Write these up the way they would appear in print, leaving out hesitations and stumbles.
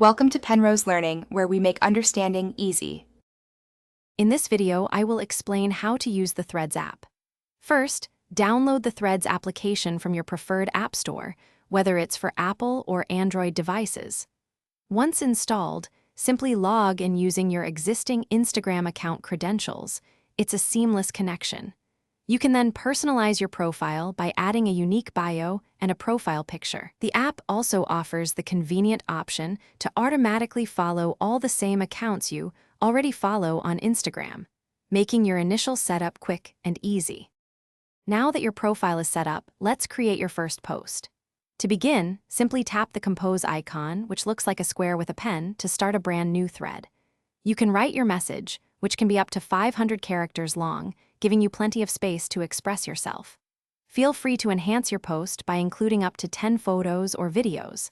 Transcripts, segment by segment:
Welcome to Penrose Learning, where we make understanding easy. In this video, I will explain how to use the Threads app. First, download the Threads application from your preferred app store, whether it's for Apple or Android devices. Once installed, simply log in using your existing Instagram account credentials. It's a seamless connection. You can then personalize your profile by adding a unique bio and a profile picture. The app also offers the convenient option to automatically follow all the same accounts you already follow on Instagram, making your initial setup quick and easy. Now that your profile is set up, let's create your first post. To begin, simply tap the compose icon, which looks like a square with a pen, to start a brand new thread. You can write your message, which can be up to 500 characters long, giving you plenty of space to express yourself. Feel free to enhance your post by including up to 10 photos or videos.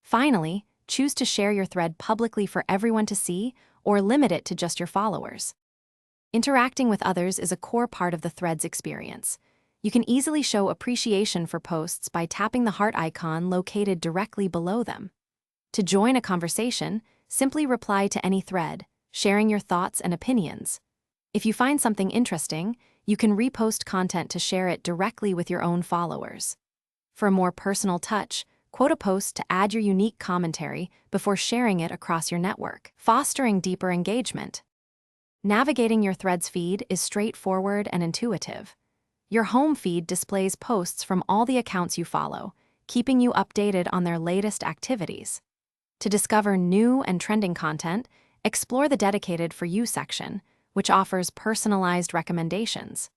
Finally, choose to share your thread publicly for everyone to see or limit it to just your followers. Interacting with others is a core part of the Threads experience. You can easily show appreciation for posts by tapping the heart icon located directly below them. To join a conversation, simply reply to any thread, sharing your thoughts and opinions. If you find something interesting, you can repost content to share it directly with your own followers. For a more personal touch, quote a post to add your unique commentary before sharing it across your network, fostering deeper engagement. Navigating your Threads feed is straightforward and intuitive. Your home feed displays posts from all the accounts you follow, keeping you updated on their latest activities. To discover new and trending content, explore the Dedicated For You section, which offers personalized recommendations.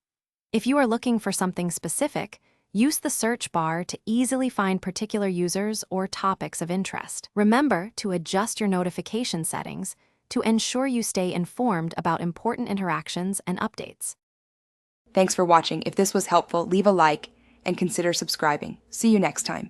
If you are looking for something specific, use the search bar to easily find particular users or topics of interest. Remember to adjust your notification settings to ensure you stay informed about important interactions and updates. Thanks for watching. If this was helpful, leave a like and consider subscribing. See you next time.